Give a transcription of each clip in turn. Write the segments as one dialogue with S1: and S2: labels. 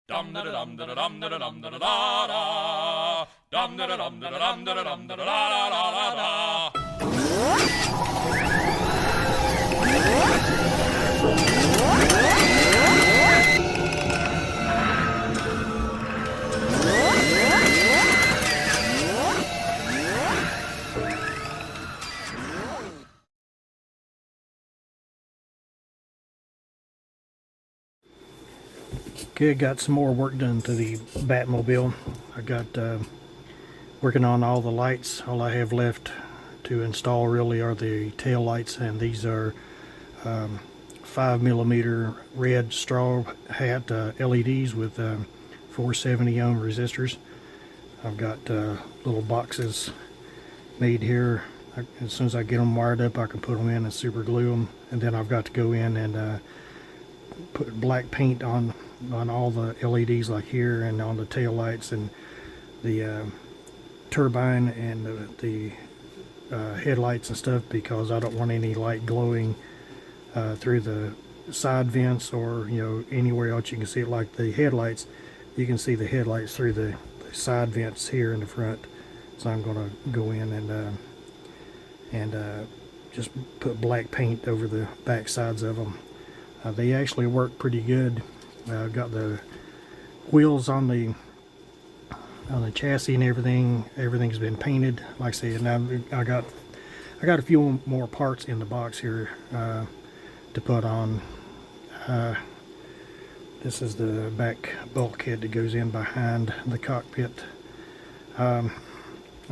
S1: Dum da dum da dum da dum da da da. Dum da dum da dum da dum da da da da da.
S2: Okay, got some more work done to the Batmobile. I got working on all the lights. All I have left to install really are the tail lights, and these are 5mm red straw hat LEDs with 470 ohm resistors. I've got little boxes made here. As soon as I get them wired up, I can put them in and super glue them, and then I've got to go in and put black paint on all the LEDs, like here, and on the tail lights and the turbine and the headlights and stuff, because I don't want any light glowing through the side vents or anywhere else you can see it. Like the headlights, you can see the headlights through the side vents here in the front. So I'm going to go in and just put black paint over the back sides of them. They actually work pretty good. Got the wheels on the chassis and everything. Everything's been painted. Like I said, now I got a few more parts in the box here to put on. This is the back bulkhead that goes in behind the cockpit. I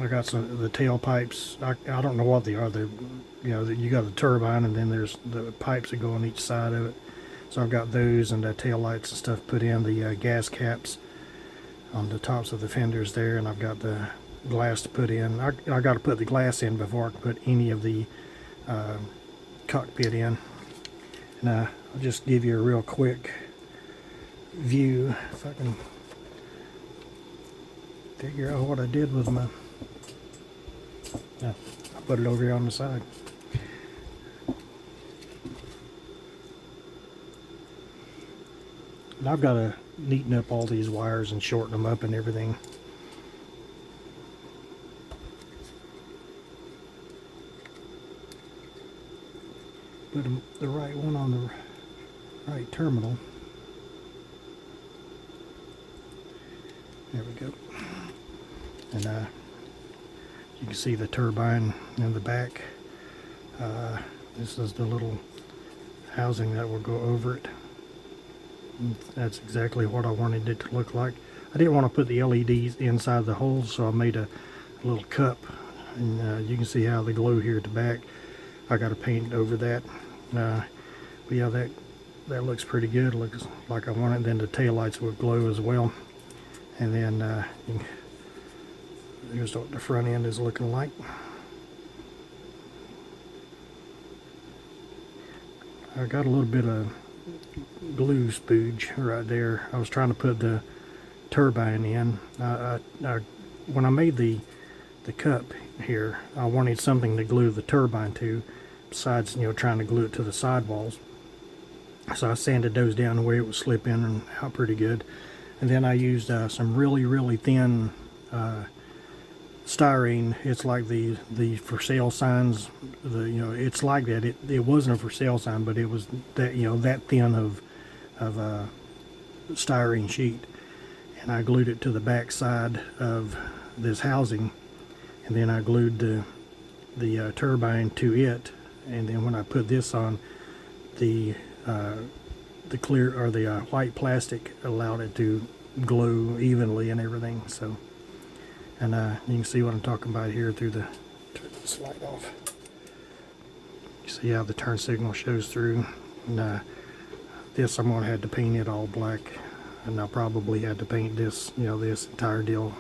S2: got some the tailpipes. I don't know what they are. You got the turbine, and then there's the pipes that go on each side of it. So I've got those and the tail lights and stuff put in. The gas caps on the tops of the fenders there, and I've got the glass to put in. I got to put the glass in before I can put any of the cockpit in. And I'll just give you a real quick view if I can figure out what I did with my. I put it over here on the side. And I've got to neaten up all these wires and shorten them up and everything. Put the right one on the right terminal. There we go. And you can see the turbine in the back. This is the little housing that will go over it. That's exactly what I wanted it to look like. I didn't want to put the LEDs inside the holes, so I made a little cup, and you can see how they glow here at the back. I got to paint over that. But yeah, that looks pretty good. Looks like I want it. Then the tail lights will glow as well. And then here's what the front end is looking like. I got a little bit of glue spooge right there. I was trying to put the turbine in. When I made the cup here, I wanted something to glue the turbine to, besides trying to glue it to the sidewalls. So I sanded those down the way it would slip in and out pretty good. And then I used some really thin styrene. It's like the for sale signs. It's like that. It wasn't a for sale sign, but it was that that thin of styrene sheet. And I glued it to the back side of this housing, and then I glued the turbine to it. And then when I put this on, the clear or the white plastic allowed it to glow evenly and everything. So, and you can see what I'm talking about here through the slide off. You see how the turn signal shows through. And this I'm going to have to paint it all black, and I'll probably have to paint this, this entire deal,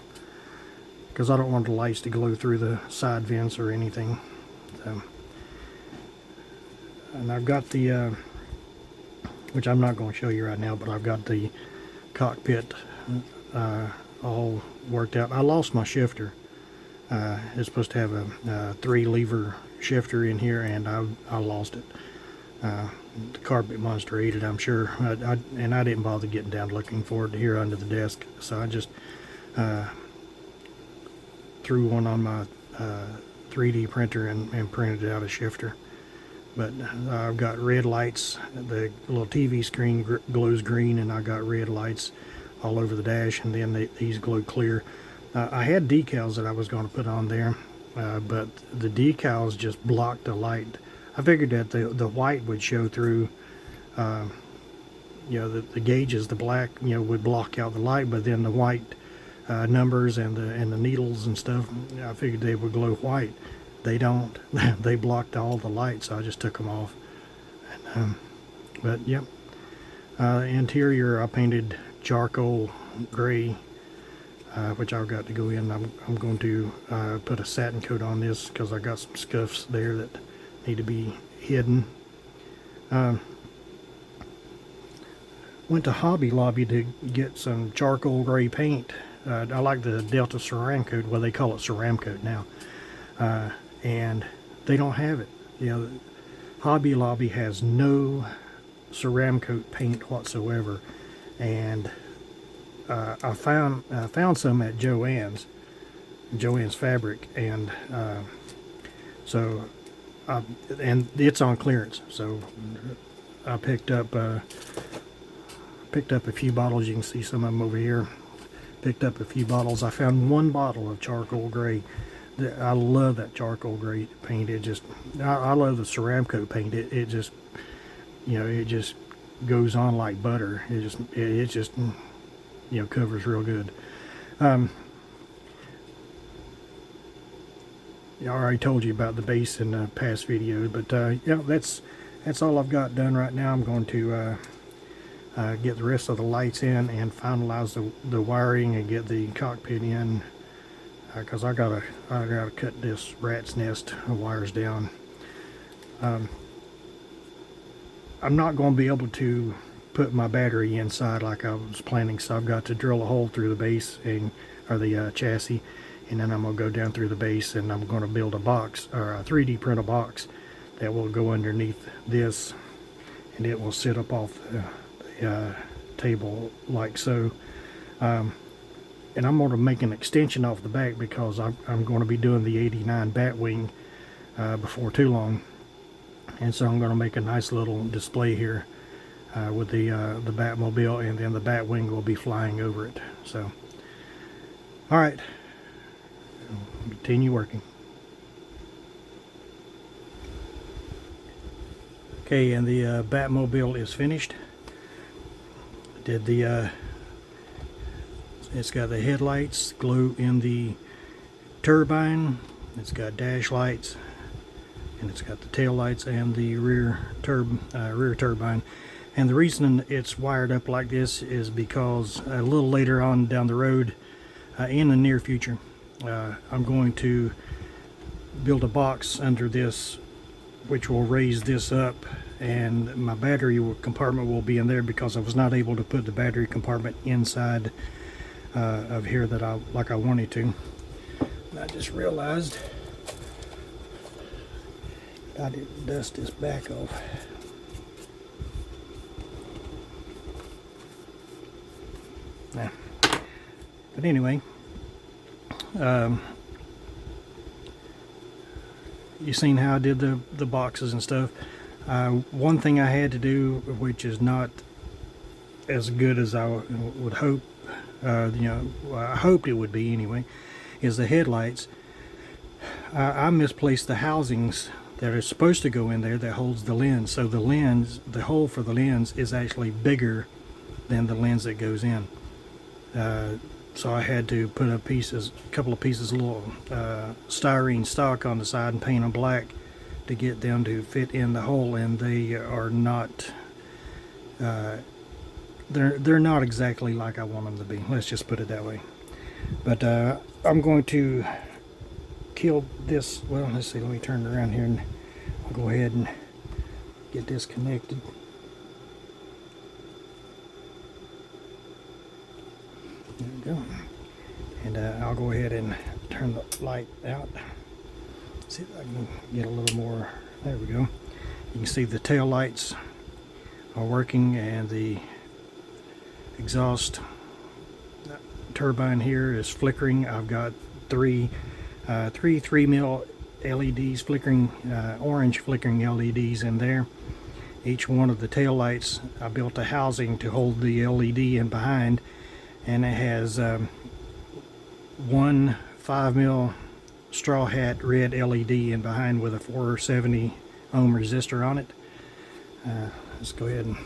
S2: because I don't want the lights to glow through the side vents or anything. So, and I've got the which I'm not going to show you right now, but I've got the cockpit all worked out. I lost my shifter. It's supposed to have a 3-lever shifter in here, and I lost it. The carpet monster ate it, I'm sure. And I didn't bother getting down looking for it here under the desk, so I just threw one on my 3D printer and printed out a shifter. But I've got red lights. The little TV screen glows green, and I got red lights all over the dash, and then these glow clear. I had decals that I was going to put on there, but the decals just blocked the light. I figured that the white would show through, you know, the gauges, the black, you know, would block out the light, but then the white numbers and the needles and stuff, I figured they would glow white. They don't. They blocked all the light, so I just took them off. And, but yep, interior I painted charcoal gray, which I've got to go in. I'm going to put a satin coat on this because I got some scuffs there that need to be hidden. Went to Hobby Lobby to get some charcoal gray paint. I like the Delta Ceramcoat. Well, they call it Ceramcoat now. And they don't have it. You know, Hobby Lobby has no Ceramcoat paint whatsoever. And I found some at Joann's Fabric, and so and it's on clearance. So I picked up a few bottles. You can see some of them over here. Picked up a few bottles. I found one bottle of charcoal gray. I love that charcoal gray paint. It just, I love the Ceramcoat paint. It just, you know, it just goes on like butter. It just, you know, covers real good. I already told you about the base in the past video, but yeah, that's all I've got done right now. I'm going to get the rest of the lights in and finalize the wiring and get the cockpit in, because I gotta cut this rat's nest of wires down. I'm not going to be able to put my battery inside like I was planning, so I've got to drill a hole through the base or the chassis, and then I'm going to go down through the base, and I'm going to build a box, or a 3D print a box that will go underneath this, and it will sit up off the table like so. And I'm going to make an extension off the back because I'm going to be doing the 89 Batwing before too long, and so I'm going to make a nice little display here with the Batmobile, and then the Batwing will be flying over it. So, all right, continue working. Okay, and the Batmobile is finished. Did the it's got the headlights, glow in the turbine, it's got dash lights, and it's got the tail lights and the rear turbine. And the reason it's wired up like this is because a little later on down the road, in the near future, I'm going to build a box under this which will raise this up, and my battery compartment will be in there because I was not able to put the battery compartment inside of here that I wanted to. And I just realized I didn't dust this back off. Yeah. But anyway, you seen how I did the boxes and stuff. One thing I had to do, which is not as good as I would hope, you know, I hoped it would be anyway, is the headlights. I misplaced the housings that are supposed to go in there that holds the lens. So the lens, the hole for the lens is actually bigger than the lens that goes in. So I had to put a couple of pieces of little styrene stock on the side and paint them black to get them to fit in the hole, and they are not they're not exactly like I want them to be. Let's just put it that way. But I'm going to kill this. Well, let's see, let me turn it around here and I'll go ahead and get this connected. There we go. And I'll go ahead and turn the light out. See if I can get a little more. There we go. You can see the tail lights are working, and the exhaust turbine here is flickering. I've got three 3 mil LEDs, flickering orange flickering LEDs in there. Each one of the tail lights, I built a housing to hold the LED in behind, and it has one 5 mil straw hat red LED in behind with a 470 ohm resistor on it. Let's go ahead and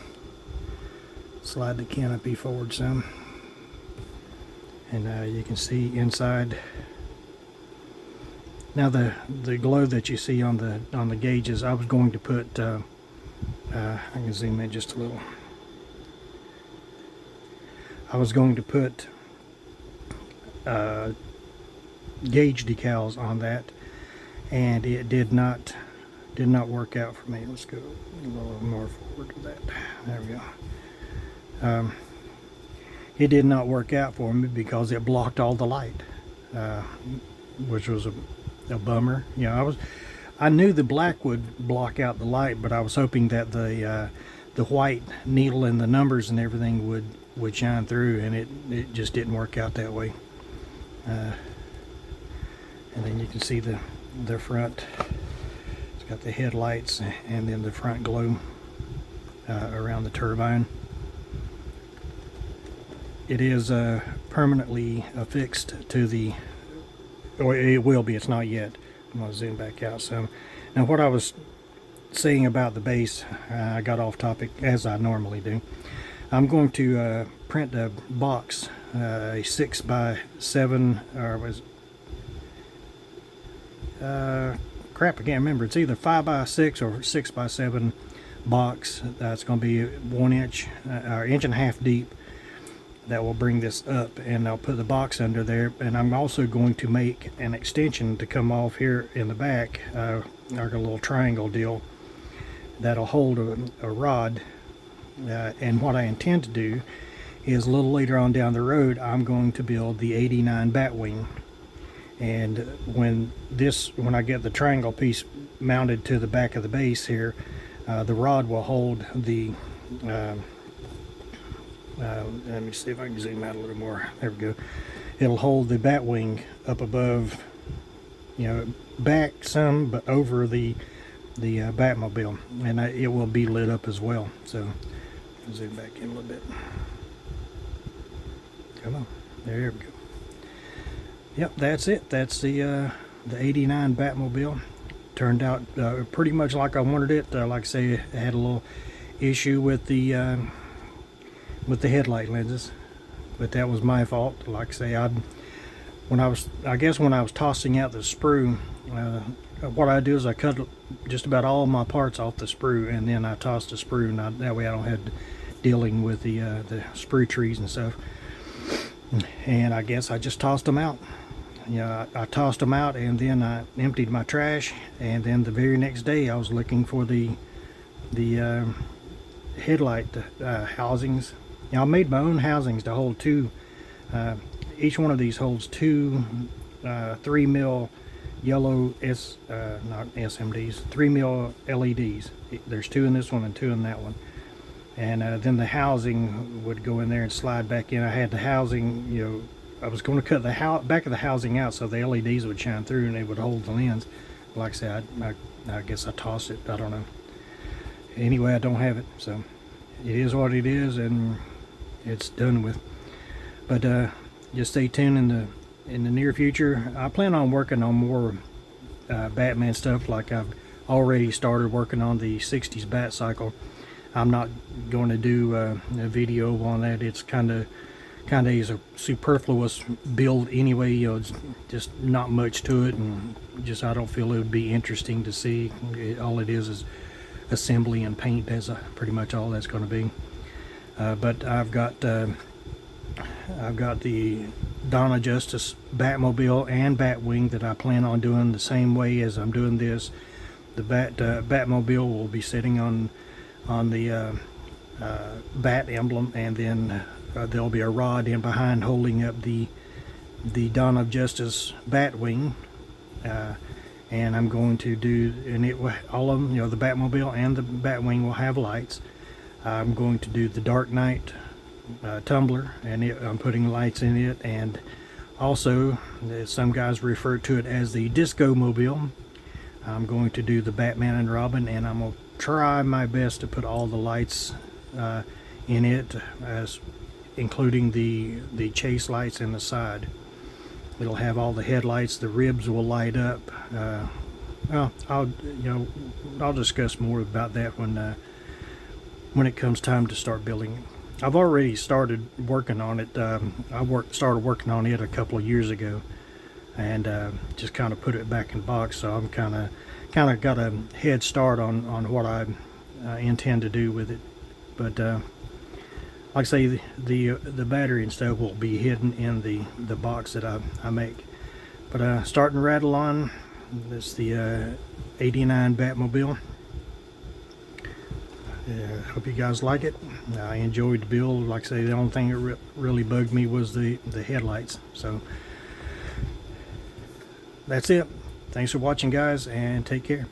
S2: slide the canopy forward some, and you can see inside. Now the glow that you see on the gauges, I was going to put I can zoom in just a little. I was going to put gauge decals on that, and it did not work out for me. Let's go a little more forward to that. There we go. It did not work out for me because it blocked all the light, which was a bummer. You know, I knew the black would block out the light, but I was hoping that the white needle and the numbers and everything would shine through, and it just didn't work out that way. And then you can see the front. It's got the headlights and then the front glow around the turbine. It is permanently affixed to the, or it will be, it's not yet. I'm going to zoom back out some. Now what I was saying about the base, I got off topic as I normally do. I'm going to print a box, a 6x7, or was crap, I can't remember. It's either 5x6 or 6x7 box. That's going to be 1 inch or inch and a half deep. That will bring this up, and I'll put the box under there. And I'm also going to make an extension to come off here in the back, like a little triangle deal that'll hold a rod. And what I intend to do is a little later on down the road, I'm going to build the 89 Batwing. And when I get the triangle piece mounted to the back of the base here, the rod will hold the let me see if I can zoom out a little more. There we go. It'll hold the Batwing up above, you know, back some, but over the Batmobile, and it will be lit up as well. So I'll zoom back in a little bit. Come on, there we go. Yep, that's it. That's the 89 Batmobile. Turned out pretty much like I wanted it. Like I say, it had a little issue with the headlight lenses, but that was my fault. Like I say, when I was tossing out the sprue, what I do is I cut just about all my parts off the sprue, and then I toss the sprue, and that way I don't have dealing with the sprue trees and stuff. And I guess I just tossed them out. You know, I tossed them out, and then I emptied my trash, and then the very next day I was looking for the headlight housings. Now, I made my own housings to hold two. Each one of these holds two 3 mil yellow not SMDs, 3 mil LEDs. There's 2 in this one and 2 in that one. And then the housing would go in there and slide back in. I had the housing, you know, I was going to cut the back of the housing out so the LEDs would shine through and they would hold the lens. Like I said, I guess I tossed it. I don't know. Anyway, I don't have it, so it is what it is, and it's done with. But just stay tuned in the near future. I plan on working on more Batman stuff. Like I've already started working on the 60s Bat Cycle. I'm not going to do a video on that. It's kind of is a superfluous build anyway. You know, it's just not much to it, and just I don't feel it would be interesting to see. All it is assembly and paint. That's pretty much all that's going to be. But I've got the Donna Justice Batmobile and Batwing that I plan on doing the same way as I'm doing this. The Batmobile will be sitting on the bat emblem, and then there'll be a rod in behind holding up the Dawn of Justice Batwing, and I'm going to do, and all of them, you know, the Batmobile and the Batwing will have lights. I'm going to do the Dark Knight tumbler, and I'm putting lights in it, and also some guys refer to it as the Disco Mobile. I'm going to do the Batman and Robin, and I'm going to try my best to put all the lights in it, as including the chase lights in the side. It'll have all the headlights. The ribs will light up. Well, I'll discuss more about that when it comes time to start building it. I've already started working on it. Started working on it a couple of years ago, and just kind of put it back in box. So I'm kind of got a head start on what I intend to do with it. But like I say, the battery and stuff will be hidden in the box that I make. But starting to rattle on. That's the 89 Batmobile. Hope you guys like it. I enjoyed the build. Like I say, the only thing that really bugged me was the headlights. So that's it. Thanks for watching, guys, and take care.